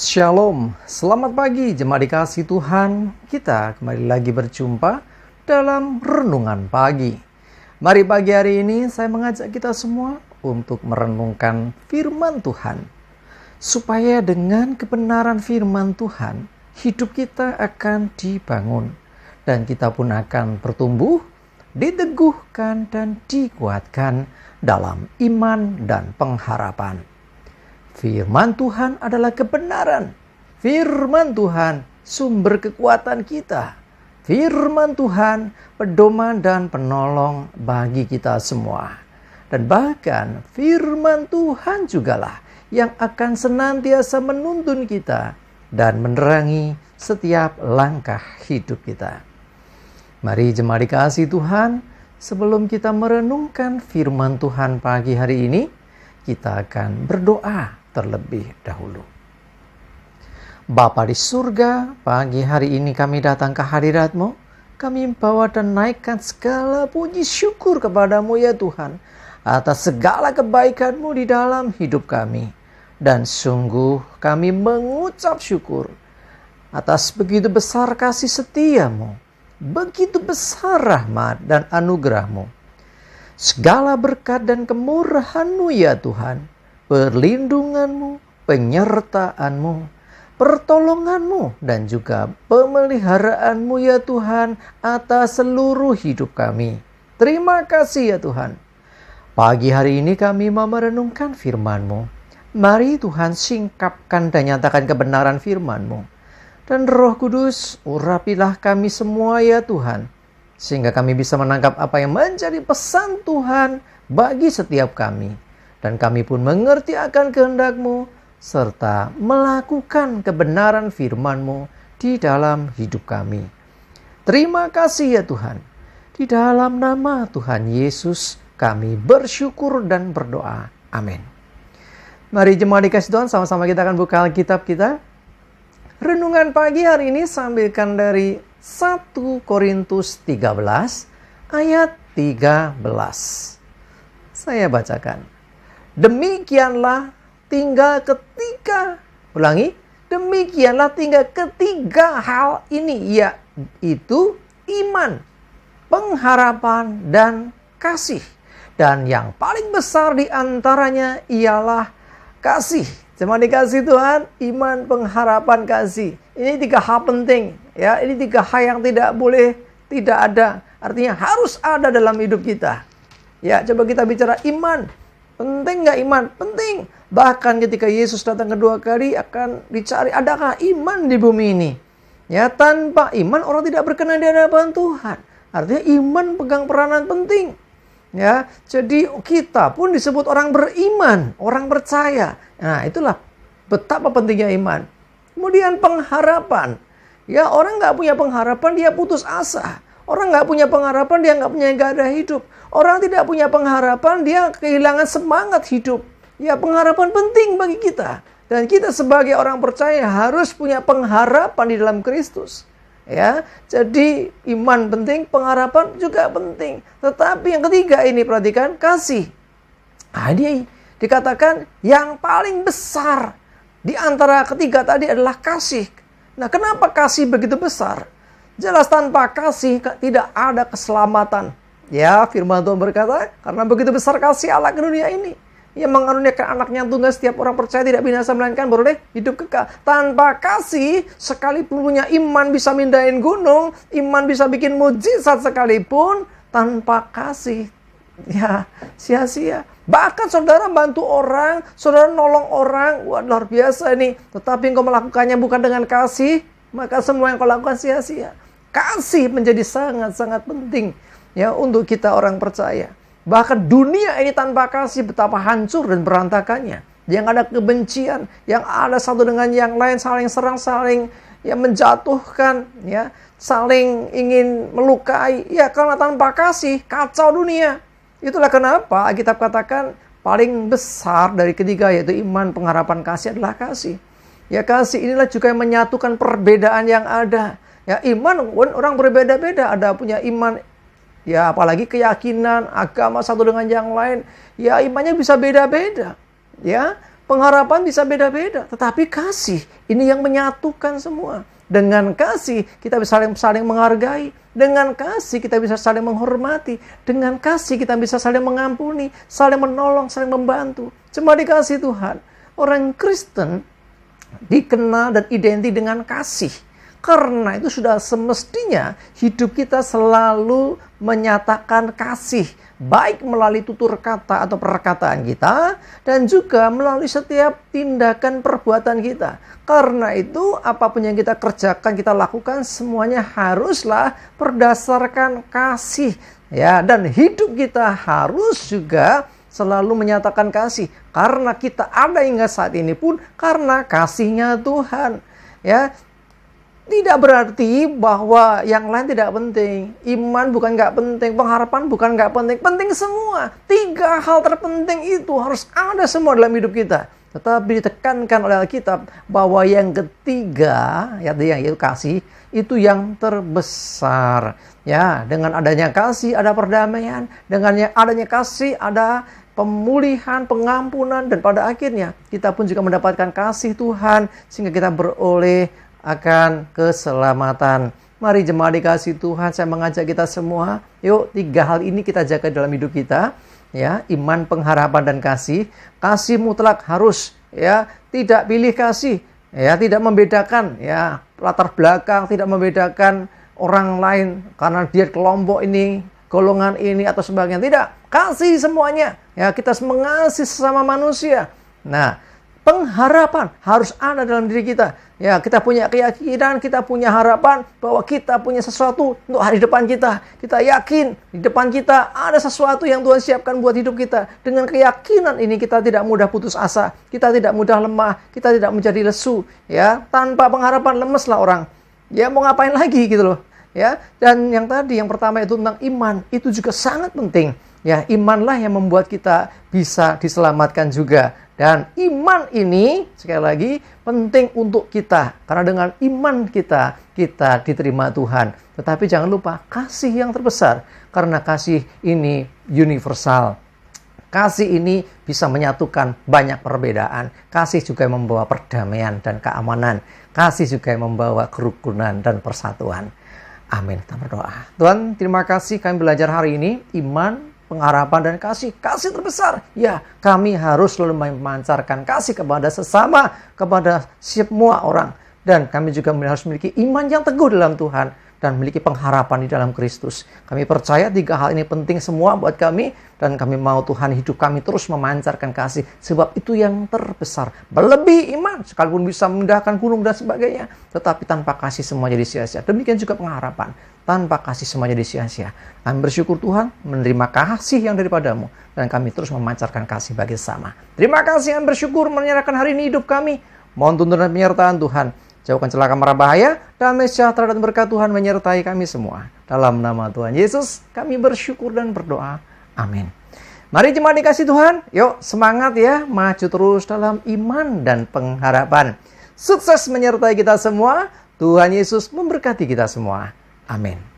Shalom, selamat pagi jemaat dikasih Tuhan. Kita kembali lagi berjumpa dalam renungan pagi. Mari pagi hari ini saya mengajak kita semua untuk merenungkan firman Tuhan. Supaya dengan kebenaran firman Tuhan, hidup kita akan dibangun. Dan kita pun akan bertumbuh, diteguhkan dan dikuatkan dalam iman dan pengharapan. Firman Tuhan adalah kebenaran. Firman Tuhan sumber kekuatan kita. Firman Tuhan pedoman dan penolong bagi kita semua. Dan bahkan firman Tuhan jugalah yang akan senantiasa menuntun kita dan menerangi setiap langkah hidup kita. Mari jemaat dikasih Tuhan, sebelum kita merenungkan firman Tuhan pagi hari ini, kita akan berdoa terlebih dahulu. Bapa di surga, pagi hari ini kami datang ke hadirat-Mu. Kami bawa dan naikkan segala puji syukur kepadamu ya Tuhan, atas segala kebaikan-Mu di dalam hidup kami. Dan sungguh kami mengucap syukur atas begitu besar kasih setia-Mu, begitu besar rahmat dan anugerah-Mu. Segala berkat dan kemurahan-Mu ya Tuhan, perlindungan-Mu, penyertaan-Mu, pertolongan-Mu, dan juga pemeliharaan-Mu ya Tuhan atas seluruh hidup kami. Terima kasih ya Tuhan. Pagi hari ini kami mau merenungkan firman-Mu. Mari Tuhan singkapkan dan nyatakan kebenaran firman-Mu. Dan Roh Kudus, urapilah kami semua ya Tuhan, sehingga kami bisa menangkap apa yang menjadi pesan Tuhan bagi setiap kami. Dan kami pun mengerti akan kehendak-Mu, serta melakukan kebenaran firman-Mu di dalam hidup kami. Terima kasih ya Tuhan. Di dalam nama Tuhan Yesus kami bersyukur dan berdoa. Amin. Mari jemaat dikasih Tuhan, sama-sama kita akan buka Alkitab kita. Renungan pagi hari ini sambilkan dari 1 Korintus 13 ayat 13. Saya bacakan. Demikianlah tinggal ketiga, ulangi, demikianlah tinggal ketiga hal ini, yaitu iman, pengharapan, dan kasih. Dan yang paling besar di antaranya ialah kasih. Jemaat dikasih Tuhan, iman, pengharapan, kasih. Ini tiga hal penting, ya. Ini tiga hal yang tidak boleh tidak ada. Artinya harus ada dalam hidup kita. Ya, coba kita bicara iman. Penting nggak iman? Penting. Bahkan ketika Yesus datang kedua kali akan dicari, adakah iman di bumi ini? Ya, tanpa iman orang tidak berkenan di hadapan Tuhan. Artinya iman pegang peranan penting. Ya, jadi kita pun disebut orang beriman, orang percaya. Nah, itulah betapa pentingnya iman. Kemudian pengharapan. Ya, orang nggak punya pengharapan, dia putus asa. Orang nggak punya pengharapan, dia nggak punya gairah hidup. Orang tidak punya pengharapan, dia kehilangan semangat hidup. Ya, pengharapan penting bagi kita. Dan kita sebagai orang percaya harus punya pengharapan di dalam Kristus. Ya, jadi iman penting, pengharapan juga penting. Tetapi yang ketiga ini perhatikan, kasih. Nah, ini dikatakan yang paling besar di antara ketiga tadi adalah kasih. Nah, kenapa kasih begitu besar? Jelas tanpa kasih tidak ada keselamatan. Ya, firman Tuhan berkata, karena begitu besar kasih Allah ke dunia ini, yang mengaruniakan anaknya yang tunggal, setiap orang percaya tidak binasa melainkan beroleh hidup kekal. Tanpa kasih, sekalipun punya iman bisa mindahin gunung, iman bisa bikin mujizat sekalipun, tanpa kasih, ya sia-sia. Bahkan saudara bantu orang, saudara nolong orang, wah luar biasa ini. Tetapi engkau melakukannya bukan dengan kasih, maka semua yang kau lakukan sia-sia. Kasih menjadi sangat-sangat penting ya untuk kita orang percaya. Bahkan dunia ini tanpa kasih betapa hancur dan berantakannya. Yang ada kebencian, yang ada satu dengan yang lain, saling serang, saling ya menjatuhkan, ya saling ingin melukai. Ya karena tanpa kasih kacau dunia. Itulah kenapa Alkitab katakan paling besar dari ketiga, yaitu iman, pengharapan, kasih adalah kasih. Ya kasih inilah juga yang menyatukan perbedaan yang ada. Ya iman orang berbeda-beda, ada punya iman, ya apalagi keyakinan, agama satu dengan yang lain. Ya imannya bisa beda-beda. Ya Pengharapan bisa beda-beda, tetapi kasih ini yang menyatukan semua. Dengan kasih kita bisa saling menghargai. Dengan kasih kita bisa saling menghormati. Dengan kasih kita bisa saling mengampuni, saling menolong, saling membantu. Cuma dikasih Tuhan. Orang Kristen dikenal dan identik dengan kasih. Karena itu sudah semestinya hidup kita selalu menyatakan kasih. Baik melalui tutur kata atau perkataan kita, dan juga melalui setiap tindakan perbuatan kita. Karena itu, apapun yang kita kerjakan, kita lakukan, semuanya haruslah berdasarkan kasih. Ya, dan hidup kita harus juga selalu menyatakan kasih. Karena kita ada hingga saat ini pun karena kasihnya Tuhan. Ya, tidak berarti bahwa yang lain tidak penting. Iman bukan nggak penting, pengharapan bukan nggak penting. Penting semua. 3 hal terpenting itu harus ada semua dalam hidup kita. Tetapi ditekankan oleh Alkitab bahwa yang ketiga, yaitu kasih, itu yang terbesar. Ya, dengan adanya kasih ada perdamaian, dengan adanya kasih ada pemulihan, pengampunan, dan pada akhirnya kita pun juga mendapatkan kasih Tuhan sehingga kita beroleh akan keselamatan. Mari jemaat dikasih Tuhan, saya mengajak kita semua, yuk 3 hal ini kita jaga dalam hidup kita. Ya, iman, pengharapan, dan kasih. Kasih mutlak harus, ya, tidak pilih kasih, ya, tidak membedakan, ya, latar belakang, tidak membedakan orang lain karena dia kelompok ini, golongan ini atau sebagainya. Tidak, kasih semuanya. Ya, kita mengasihi sesama manusia. Nah, pengharapan harus ada dalam diri kita. Ya, kita punya keyakinan, kita punya harapan bahwa kita punya sesuatu untuk hari depan kita. Kita yakin di depan kita ada sesuatu yang Tuhan siapkan buat hidup kita. Dengan keyakinan ini kita tidak mudah putus asa, kita tidak mudah lemah, kita tidak menjadi lesu. Ya, tanpa pengharapan lemeslah orang. Ya, mau ngapain lagi gitu loh. Ya, dan yang tadi yang pertama itu tentang iman, itu juga sangat penting. Ya, imanlah yang membuat kita bisa diselamatkan juga. Dan iman ini, sekali lagi, penting untuk kita. Karena dengan iman kita diterima Tuhan. Tetapi jangan lupa, kasih yang terbesar. Karena kasih ini universal. Kasih ini bisa menyatukan banyak perbedaan. Kasih juga membawa perdamaian dan keamanan. Kasih juga membawa kerukunan dan persatuan. Amin. Kita berdoa. Tuhan, terima kasih kami belajar hari ini. Iman, pengharapan, dan kasih. Kasih terbesar. Ya, kami harus selalu memancarkan kasih kepada sesama, kepada semua orang. Dan kami juga harus memiliki iman yang teguh dalam Tuhan. Dan memiliki pengharapan di dalam Kristus. Kami percaya 3 hal ini penting semua buat kami. Dan kami mau Tuhan hidup kami terus memancarkan kasih. Sebab itu yang terbesar. Berlebih iman. Sekalipun bisa memindahkan gunung dan sebagainya. Tetapi tanpa kasih semua jadi sia-sia. Demikian juga pengharapan. Tanpa kasih semua jadi sia-sia. Kami bersyukur Tuhan menerima kasih yang daripadamu. Dan kami terus memancarkan kasih bagi sesama. Terima kasih yang bersyukur menyerahkan hari ini hidup kami. Mohon tuntunan dan penyertaan Tuhan. Jauhkan celaka mara bahaya, damai sejahtera dan berkat Tuhan menyertai kami semua. Dalam nama Tuhan Yesus, kami bersyukur dan berdoa. Amin. Mari jemaat dikasih Tuhan, yuk semangat ya, maju terus dalam iman dan pengharapan. Sukses menyertai kita semua, Tuhan Yesus memberkati kita semua. Amin.